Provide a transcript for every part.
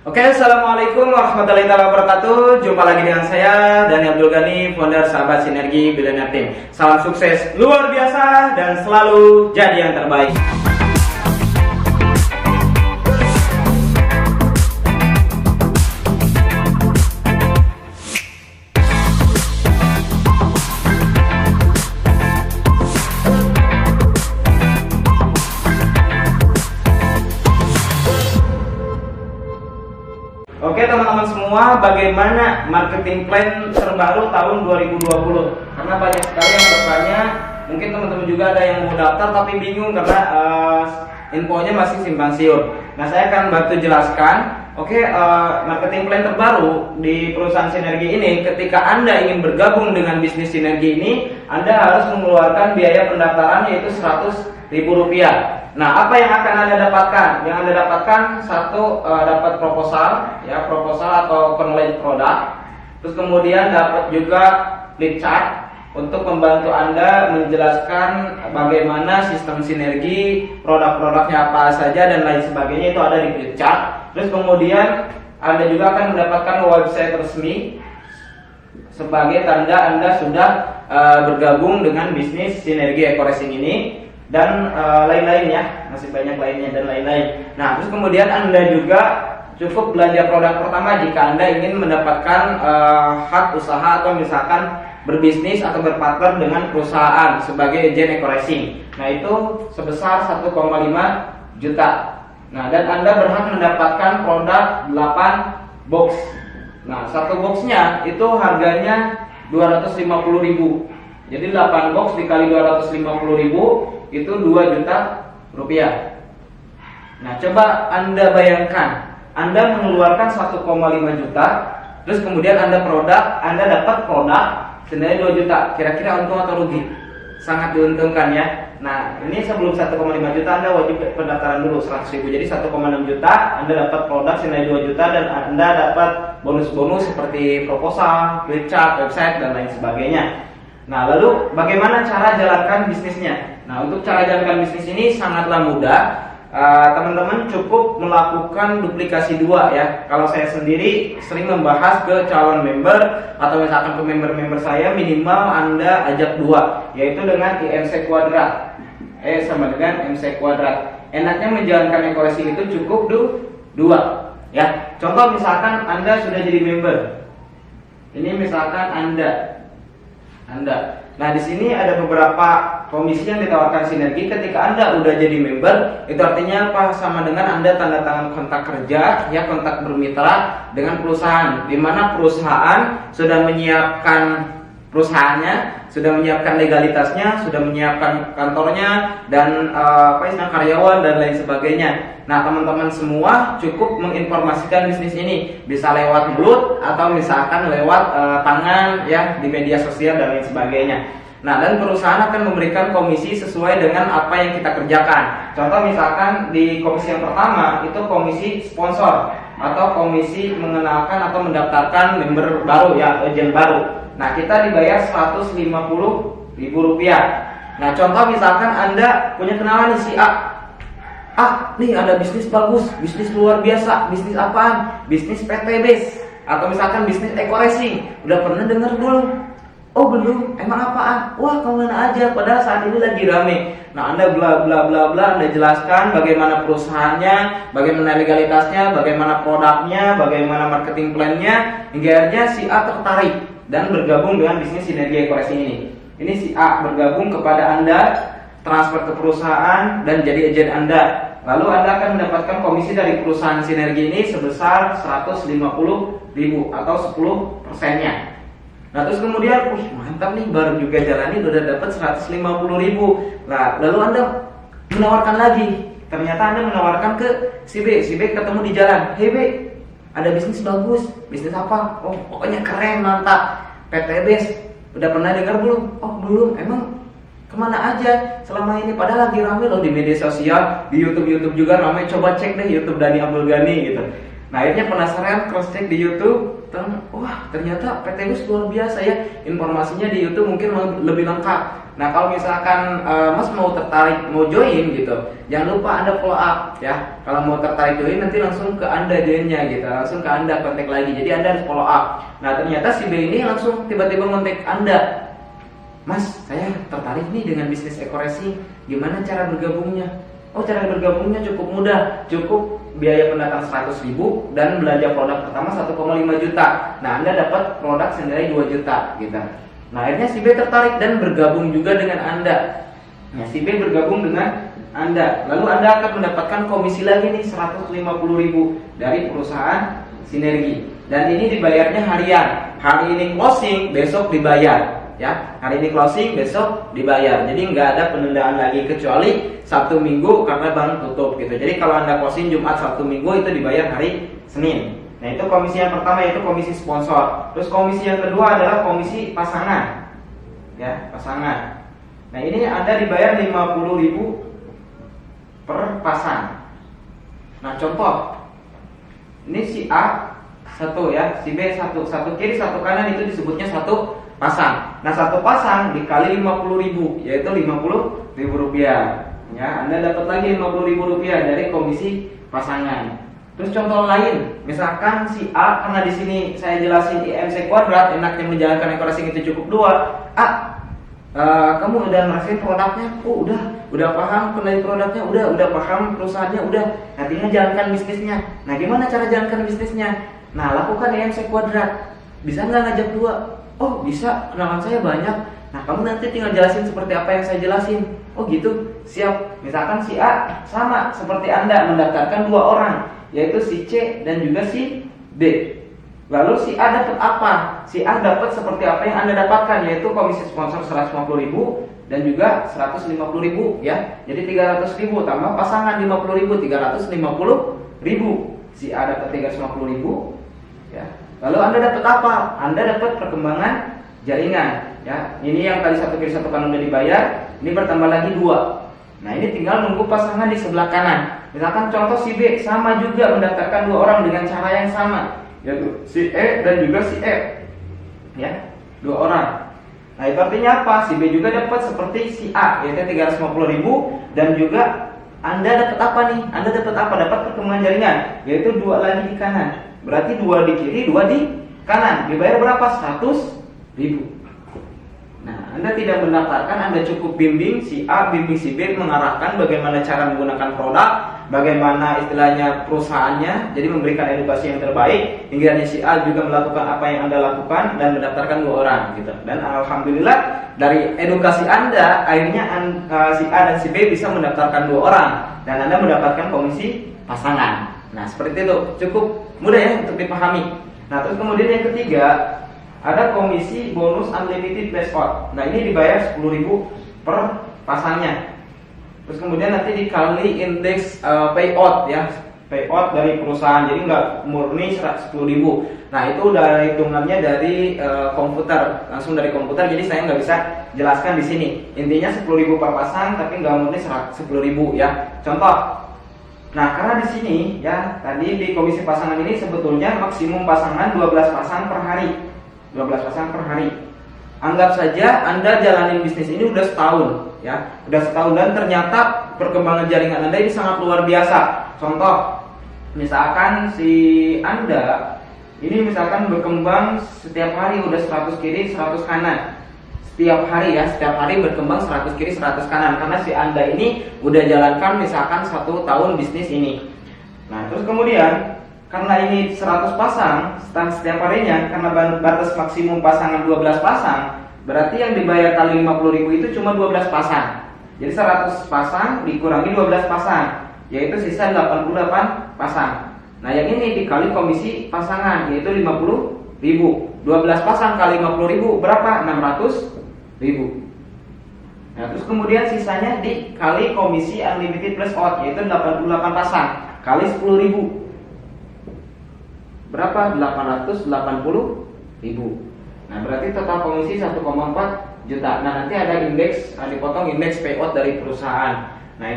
Oke, assalamualaikum warahmatullahi wabarakatuh. Jumpa lagi dengan saya Dani Abdul Ghani, founder Sahabat Sinergi Billionaire Team. Salam sukses luar biasa dan selalu jadi yang terbaik. Oke teman-teman semua, bagaimana marketing plan terbaru tahun 2020? Karena banyak sekali yang bertanya, mungkin teman-teman juga ada yang mau daftar tapi bingung karena infonya masih simpang siur. Nah, saya akan bantu jelaskan. Oke, marketing plan terbaru di perusahaan Sinergi ini, ketika Anda ingin bergabung dengan bisnis Sinergi ini, Anda harus mengeluarkan biaya pendaftaran yaitu Rp100.000. Nah, apa yang akan Anda dapatkan? Yang Anda dapatkan satu, dapat proposal, ya, proposal atau knowledge produk. Terus kemudian dapat juga lead chart untuk membantu Anda menjelaskan bagaimana sistem Sinergi, produk-produknya apa saja dan lain sebagainya, itu ada di lead chart. Terus kemudian Anda juga akan mendapatkan website resmi sebagai tanda Anda sudah bergabung dengan bisnis Sinergi Eco Racing ini. Dan lain-lain ya, masih banyak lainnya dan lain-lain. Nah, terus kemudian Anda juga cukup belanja produk pertama jika Anda ingin mendapatkan hak usaha atau misalkan berbisnis atau berpartner dengan perusahaan sebagai agen Eco Racing. Nah, itu sebesar 1,5 juta. Nah, dan Anda berhak mendapatkan produk 8 box. Nah, satu boxnya itu harganya 250.000. Jadi 8 box dikali 250.000 itu 2 juta rupiah. Nah, coba Anda bayangkan, Anda mengeluarkan 1,5 juta, terus kemudian Anda dapat produk senilai 2 juta. Kira-kira untung atau rugi? Sangat diuntungkan ya. Nah, ini sebelum 1,5 juta Anda wajib pendaftaran dulu 100.000. Jadi 1,6 juta Anda dapat produk senilai 2 juta dan Anda dapat bonus-bonus seperti proposal, lead chart, website dan lain sebagainya. Nah, lalu bagaimana cara jalankan bisnisnya? Nah, untuk cara jalankan bisnis ini sangatlah mudah. Teman-teman cukup melakukan duplikasi 2 ya. Kalau saya sendiri sering membahas ke calon member atau misalkan ke member-member saya, minimal Anda ajak 2, yaitu dengan IMC kuadrat. Sama dengan MC kuadrat. Enaknya menjalankan Eco Racing itu cukup 2 ya. Contoh misalkan Anda sudah jadi member. Ini misalkan Anda. Nah, di sini ada beberapa komisi yang ditawarkan Sinergi ketika Anda udah jadi member. Itu artinya apa? Sama dengan Anda tanda tangan kontrak kerja, ya, kontrak bermitra dengan perusahaan, di mana perusahaan sudah menyiapkan perusahaannya, sudah menyiapkan legalitasnya, sudah menyiapkan kantornya dan karyawan dan lain sebagainya. Nah, teman-teman semua cukup menginformasikan bisnis ini, bisa lewat mulut atau misalkan lewat tangan ya di media sosial dan lain sebagainya. Nah, dan perusahaan akan memberikan komisi sesuai dengan apa yang kita kerjakan. Contoh misalkan di komisi yang pertama itu komisi sponsor atau komisi mengenalkan atau mendaftarkan member baru ya, agen baru. Nah, kita dibayar Rp150.000. Nah, contoh misalkan Anda punya kenalan nih si A. Nih ada bisnis bagus, bisnis luar biasa. Bisnis apaan? Bisnis PTBs atau misalkan bisnis Eco Racing. Udah pernah dengar belum? Oh, belum. Emang apaan? Wah, kemana aja? Padahal saat ini lagi rame. Nah, Anda bla bla bla bla, Anda jelaskan bagaimana perusahaannya, bagaimana legalitasnya, bagaimana produknya, bagaimana marketing plan-nya, hingga akhirnya si A tertarik dan bergabung dengan bisnis Sinergi Eco Racing ini. Ini si A bergabung kepada Anda, transfer ke perusahaan dan jadi agen Anda. Lalu Anda akan mendapatkan komisi dari perusahaan Sinergi ini sebesar Rp150.000 atau 10%-nya. Nah, terus kemudian, mantap nih, baru juga jalanin udah dapat Rp150.000. Nah, lalu Anda menawarkan lagi. Ternyata Anda menawarkan ke si B. Si B ketemu di jalan. Hey B, ada bisnis bagus. Bisnis apa? Oh, pokoknya keren, mantap. PTBs. Udah pernah dengar belum? Oh, belum. Emang kemana aja selama ini? Padahal lagi rame loh di media sosial, di YouTube juga ramai. Coba cek deh YouTube Dani Abdul Ghani gitu. Nah akhirnya penasaran, cross check di YouTube, wah ternyata PT Gus luar biasa ya, informasinya di YouTube mungkin lebih lengkap. Nah kalau misalkan Mas mau tertarik mau join gitu, jangan lupa Anda follow up ya. Kalau mau tertarik join nanti langsung ke Anda joinnya gitu, langsung ke Anda kontak lagi. Jadi Anda harus follow up. Nah ternyata si B ini langsung tiba-tiba kontak Anda, Mas saya tertarik nih dengan bisnis eco-resin, gimana cara bergabungnya? Oh cara bergabungnya cukup mudah, cukup biaya pendatang 100.000 dan belanja produk pertama 1,5 juta. Nah Anda dapat produk senilai 2 juta gitu. Nah akhirnya si B tertarik dan bergabung juga dengan Anda. Nah si B bergabung dengan Anda, lalu Anda akan mendapatkan komisi lagi nih 150.000 dari perusahaan Sinergi. Dan ini dibayarnya harian. Hari ini closing, besok dibayar. Ya, hari ini closing, besok dibayar. Jadi nggak ada penundaan lagi kecuali Sabtu Minggu karena bank tutup gitu. Jadi kalau Anda closing Jumat, Sabtu, Minggu itu dibayar hari Senin. Nah itu komisi yang pertama, yaitu komisi sponsor. Terus komisi yang kedua adalah komisi pasangan. Ya, pasangan. Nah ini Anda dibayar 50.000 per pasang. Nah contoh, ini si A satu ya, si B satu kiri satu kanan, itu disebutnya satu pasang. Nah satu pasang dikali 50.000, yaitu 50.000 rupiah. Ya, Anda dapat lagi 50.000 rupiah dari komisi pasangan. Terus contoh lain, misalkan si A, karena di sini saya jelasin IMC kuadrat, enaknya menjalankan eco-resin itu cukup 2. A, kamu udah ngerasain produknya? Oh udah paham kenali produknya, udah paham perusahaannya, udah. Nah tinggal jalankan bisnisnya. Nah gimana cara jalankan bisnisnya? Nah lakukan IMC kuadrat. Bisa nggak ngajak 2? Oh bisa, kenalan saya banyak. Nah kamu nanti tinggal jelasin seperti apa yang saya jelasin. Oh gitu, siap. Misalkan si A sama seperti Anda mendaftarkan 2 orang, yaitu si C dan juga si D. Lalu si A dapat apa? Si A dapat seperti apa yang Anda dapatkan, yaitu komisi sponsor 150.000 dan juga 150.000 ya. Jadi 300.000 tambah pasangan 50.000, 350.000. Si A dapat 350.000 ya. Lalu Anda dapat apa? Anda dapat perkembangan jaringan ya. Ini yang tadi satu kiri satu kanan udah dibayar, ini bertambah lagi 2. Nah ini tinggal nunggu pasangan di sebelah kanan. Misalkan contoh si B sama juga mendaftarkan 2 orang dengan cara yang sama, yaitu si E dan juga si E ya, 2 orang. Nah itu artinya apa? Si B juga dapat seperti si A, yaitu 350.000, dan juga Anda dapat apa nih? Anda dapat apa? Dapat perkembangan jaringan, yaitu 2 lagi di kanan. Berarti 2 di kiri, 2 di kanan. Dibayar berapa? 100.000. Nah, Anda tidak mendaftarkan, Anda cukup bimbing si A, bimbing si B, mengarahkan bagaimana cara menggunakan produk, bagaimana istilahnya perusahaannya, jadi memberikan edukasi yang terbaik, hingga si A juga melakukan apa yang Anda lakukan dan mendaftarkan 2 orang gitu. Dan alhamdulillah dari edukasi Anda, akhirnya si A dan si B bisa mendaftarkan 2 orang dan Anda mendapatkan komisi pasangan. Nah, seperti itu, cukup mudah ya untuk dipahami. Nah, terus kemudian yang ketiga, ada komisi bonus unlimited payout. Nah ini dibayar 10.000 per pasangnya. Terus kemudian nanti dikali indeks payout ya, payout dari perusahaan. Jadi nggak murni 10.000. Nah itu udah hitungannya dari komputer, langsung dari komputer. Jadi saya nggak bisa jelaskan di sini. Intinya 10.000 per pasang, tapi nggak murni 10.000 ya. Contoh. Nah karena di sini ya, tadi di komisi pasangan ini sebetulnya maksimum pasangan 12 pasang per hari. 12 pasang per hari. Anggap saja Anda jalanin bisnis ini udah setahun ya. Udah setahun dan ternyata perkembangan jaringan Anda ini sangat luar biasa. Contoh, misalkan si Anda ini misalkan berkembang setiap hari udah 100 kiri 100 kanan. Setiap hari ya, setiap hari berkembang 100 kiri 100 kanan. Karena si Anda ini udah jalankan misalkan 1 tahun bisnis ini. Nah terus kemudian karena ini 100 pasang setiap harinya, karena batas maksimum pasangan 12 pasang, berarti yang dibayar kali 50.000 itu cuma 12 pasang. Jadi 100 pasang dikurangi 12 pasang, yaitu sisa 88 pasang. Nah yang ini dikali komisi pasangan, yaitu 50.000. 12 pasang kali 50.000 berapa? 600.000. Nah terus kemudian sisanya dikali komisi unlimited plus out, yaitu 88 pasang kali 10.000. Berapa? 880.000. Nah berarti total komisi 1,4 juta. Nah nanti ada indeks, dipotong indeks payout dari perusahaan. Nah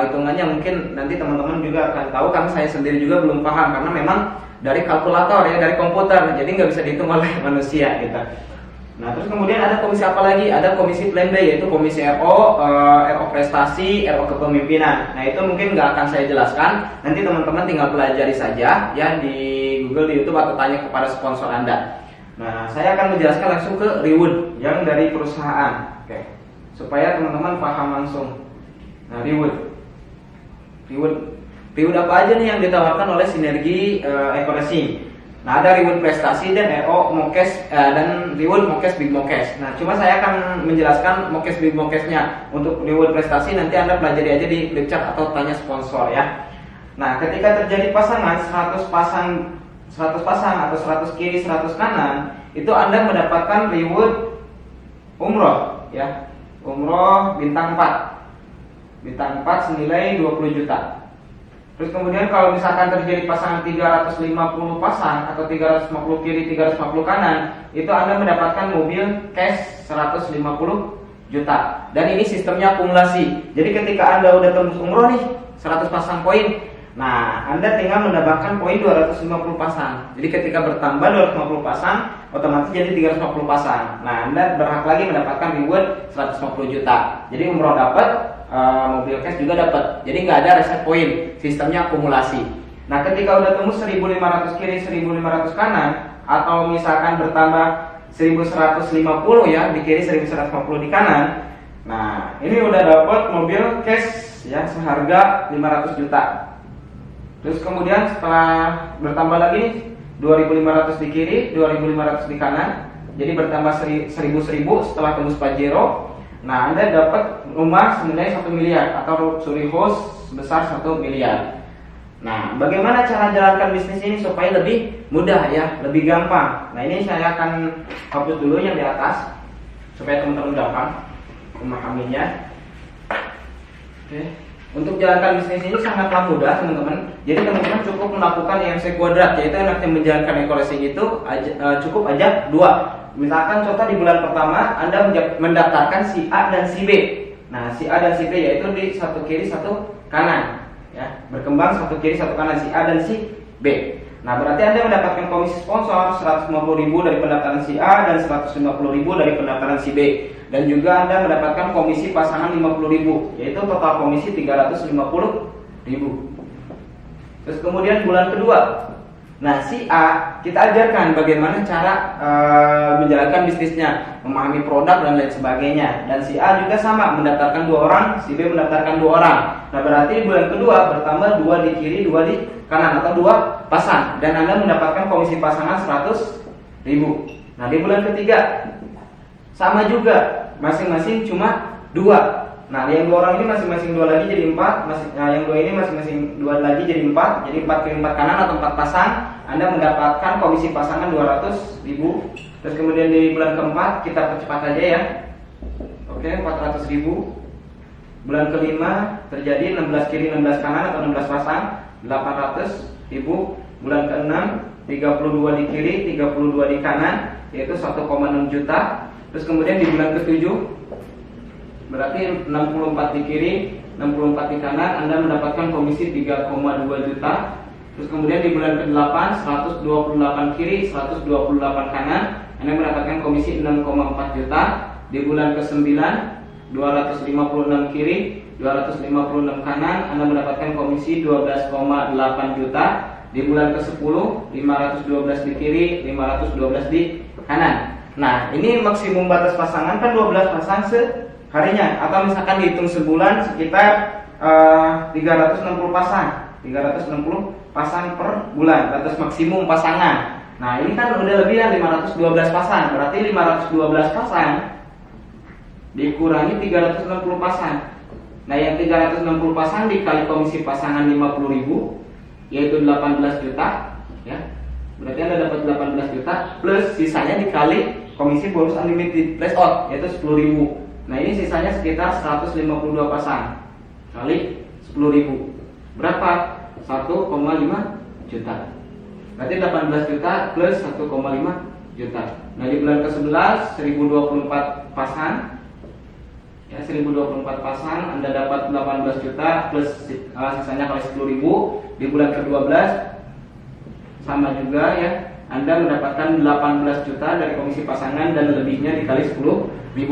hitungannya mungkin nanti teman-teman juga akan tahu, karena saya sendiri juga belum paham, karena memang dari kalkulator ya, dari komputer, jadi nggak bisa dihitung oleh manusia gitu. Nah, terus kemudian ada komisi apa lagi? Ada komisi plan B, yaitu komisi RO, RO prestasi, RO kepemimpinan. Nah, itu mungkin nggak akan saya jelaskan. Nanti teman-teman tinggal pelajari saja ya di Google, di YouTube, atau tanya kepada sponsor Anda. Nah, saya akan menjelaskan langsung ke reward yang dari perusahaan, oke, supaya teman-teman paham langsung. Nah, reward apa aja nih yang ditawarkan oleh Sinergi Eco-Racing? Nah, ada reward prestasi dan RO Mokes dan reward Mokes Big Mokes. Nah, cuma saya akan menjelaskan Mokes Big Mokesnya. Untuk reward prestasi nanti Anda pelajari aja di flip chart atau tanya sponsor ya. Nah, ketika terjadi pasangan 100 pasang atau 100 kiri 100 kanan, itu Anda mendapatkan reward umroh ya. Umroh bintang 4. Bintang 4 senilai 20 juta. Terus kemudian kalau misalkan terjadi pasangan 350 pasang atau 350 kiri 350 kanan, itu Anda mendapatkan mobil cash 150 juta. Dan ini sistemnya akumulasi. Jadi ketika Anda udah tembus umroh nih 100 pasang poin, nah Anda tinggal mendapatkan poin 250 pasang. Jadi ketika bertambah 250 pasang, otomatis jadi 350 pasang. Nah, Anda berhak lagi mendapatkan reward 150 juta. Jadi umroh dapat, mobil cash juga dapat. Jadi nggak ada reset poin, sistemnya akumulasi. Nah, ketika udah tembus 1500 kiri 1500 kanan, atau misalkan bertambah 1150 ya di kiri 1150 di kanan, nah ini udah dapat mobil cash ya seharga 500 juta. Terus kemudian setelah bertambah lagi 2500 di kiri 2500 di kanan, jadi bertambah 1000 setelah tembus Pajero. Nah, Anda dapat rumah senilai 1 miliar atau luxury house sebesar 1 miliar. Nah, bagaimana cara jalankan bisnis ini supaya lebih mudah ya, lebih gampang. Nah, ini saya akan hapus dulu yang di atas supaya teman-teman gampang memahaminya. Oke. Untuk jalankan bisnis ini sangatlah mudah, teman-teman. Jadi teman-teman cukup melakukan IMC kuadrat, yaitu yang menjalankan Eco-Racing itu cukup aja 2. Misalkan contoh di bulan pertama Anda mendaftarkan si A dan si B. Nah, si A dan si B yaitu di satu kiri satu kanan ya, berkembang satu kiri satu kanan, si A dan si B. Nah, berarti Anda mendapatkan komisi sponsor 150.000 dari pendaftaran si A dan 150.000 dari pendaftaran si B. Dan juga Anda mendapatkan komisi pasangan 50.000, yaitu total komisi 350.000. Terus kemudian bulan kedua, nah si A kita ajarkan bagaimana cara menjalankan bisnisnya, memahami produk dan lain sebagainya. Dan si A juga sama, mendaftarkan 2 orang, si B mendaftarkan 2 orang. Nah, berarti di bulan kedua bertambah 2 di kiri 2 di kanan atau 2 pasang, dan Anda mendapatkan komisi pasangan 100.000. Nah, di bulan ketiga sama juga, masing-masing cuma 2. Nah, yang 2 orang ini masing-masing 2 lagi jadi 4. Yang 2 ini masing-masing 2 lagi jadi 4. Jadi 4 kiri 4 kanan atau 4 pasang, Anda mendapatkan komisi pasangan 200.000. Terus kemudian di bulan keempat kita percepat aja ya. Oke, 400.000. Bulan kelima terjadi 16 kiri 16 kanan atau 16 pasang, 800.000. Bulan keenam 32 di kiri 32 di kanan, yaitu 1,6 juta. Terus kemudian di bulan ke-7 berarti 64 di kiri 64 di kanan, Anda mendapatkan komisi 3,2 juta. Terus kemudian di bulan ke-8 128 kiri 128 kanan, Anda mendapatkan komisi 6,4 juta. Di bulan ke-9 256 kiri 256 kanan, Anda mendapatkan komisi 12,8 juta. Di bulan ke-10 512 di kiri 512 di kanan. Nah, ini maksimum batas pasangan kan 12 pasang seharinya, atau misalkan dihitung sebulan sekitar 360 pasang. 360 pasang per bulan, batas maksimum pasangan. Nah, ini kan udah lebih ya 512 pasang. Berarti 512 pasang dikurangi 360 pasang. Nah, yang 360 pasang dikali komisi pasangan 50.000, yaitu 18 juta ya. Berarti Anda dapat 18 juta plus sisanya dikali komisi bonus unlimited flash out, yaitu 10.000. Nah, ini sisanya sekitar 152 pasang kali 10.000. Berapa? 1,5 juta. Berarti 18 juta plus 1,5 juta. Nah, di bulan ke-11 1024 pasang. Ya, 1024 pasang Anda dapat 18 juta plus sisanya kali 10.000. Di bulan ke-12 sama juga ya, Anda mendapatkan 18 juta dari komisi pasangan dan lebihnya dikali 10.000.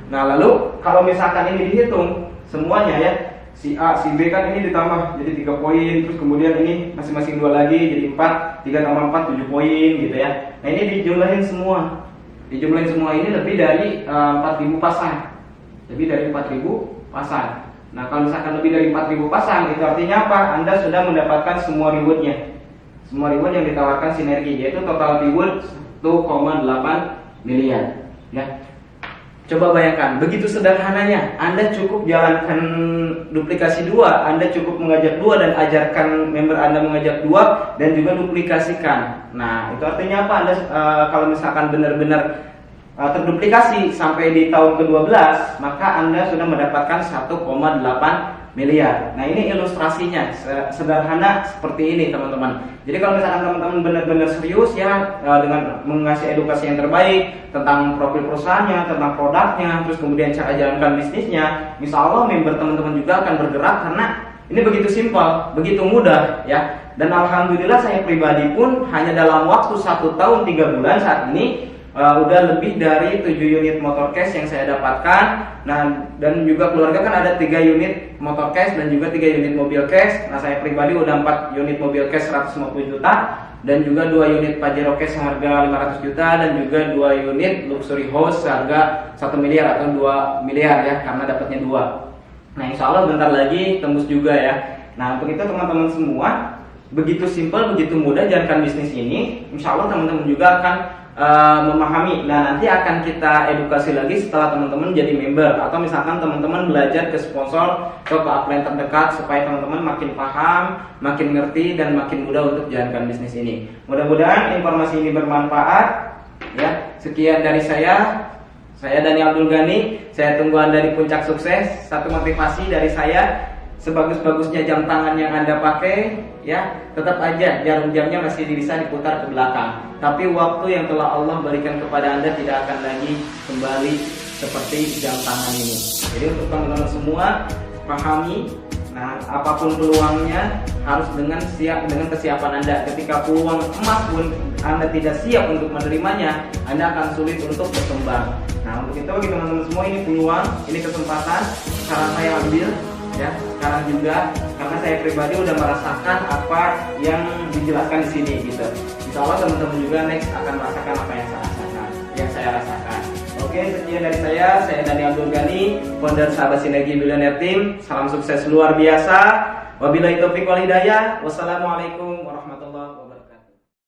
Nah, lalu kalau misalkan ini dihitung semuanya ya, si A, si B kan ini ditambah jadi 3 poin, terus kemudian ini masing-masing 2 lagi jadi 4, 3 tambah 4 7 poin gitu ya. Nah, ini dijumlahin semua. Dijumlahin semua ini lebih dari 4.000 pasang. Lebih dari 4.000 pasang. Nah, kalau misalkan lebih dari 4.000 pasang, itu artinya apa? Anda sudah mendapatkan semua rewardnya. Semua reward yang ditawarkan sinergi, yaitu total reward 1,8 miliar. Ya, coba bayangkan, begitu sederhananya. Anda cukup jalankan duplikasi 2, Anda cukup mengajak 2 dan ajarkan member Anda mengajak 2 dan juga duplikasikan. Nah, itu artinya apa? Anda kalau misalkan benar-benar terduplikasi sampai di tahun ke-12, maka Anda sudah mendapatkan 1,8 miliar. Nah, ini ilustrasinya sederhana seperti ini teman-teman. Jadi kalau misalkan teman-teman benar-benar serius ya dengan mengasih edukasi yang terbaik tentang profil perusahaannya, tentang produknya, terus kemudian cara jalankan bisnisnya, insya Allah member teman-teman juga akan bergerak karena ini begitu simpel, begitu mudah ya. Dan alhamdulillah saya pribadi pun hanya dalam waktu 1 tahun 3 bulan saat ini udah lebih dari 7 unit motor cash yang saya dapatkan. Nah, dan juga keluarga kan ada 3 unit motor cash dan juga 3 unit mobil cash. Nah, saya pribadi udah 4 unit mobil cash 150 juta dan juga 2 unit Pajero cash harga 500 juta dan juga 2 unit luxury house harga 1 miliar atau 2 miliar ya, karena dapatnya 2. Nah, insya Allah bentar lagi tembus juga ya. Nah, untuk itu teman-teman semua, begitu simpel, begitu mudah jalankan bisnis ini. Insya Allah teman-teman juga akan memahami. Nah, nanti akan kita edukasi lagi setelah teman-teman jadi member, atau misalkan teman-teman belajar ke sponsor, ke upline terdekat, supaya teman-teman makin paham, makin ngerti dan makin mudah untuk jalankan bisnis ini. Mudah-mudahan informasi ini bermanfaat ya. Sekian dari saya Dani Abdul Ghani. Saya tunggu Anda di puncak sukses. Satu motivasi dari saya, sebagus-bagusnya jam tangan yang Anda pakai ya, tetap aja jarum jamnya masih bisa diputar ke belakang, tapi waktu yang telah Allah berikan kepada Anda tidak akan lagi kembali seperti jam tangan ini. Jadi untuk teman-teman semua, pahami, nah apapun peluangnya harus dengan kesiapan Anda. Ketika peluang emas pun Anda tidak siap untuk menerimanya, Anda akan sulit untuk berkembang. Nah, untuk itu bagi teman-teman semua, ini peluang, ini kesempatan, sekarang saya ambil ya, sekarang juga, karena saya pribadi udah merasakan apa yang dijelaskan di sini gitu. Insya Allah teman-teman juga next akan merasakan apa yang saya rasakan. Oke, sekian dari saya Dani Abdul Ghani, founder Sahabat Sinergi Billionaire Team. Salam sukses luar biasa. Wabillahi taufiq wal hidayah. Wassalamualaikum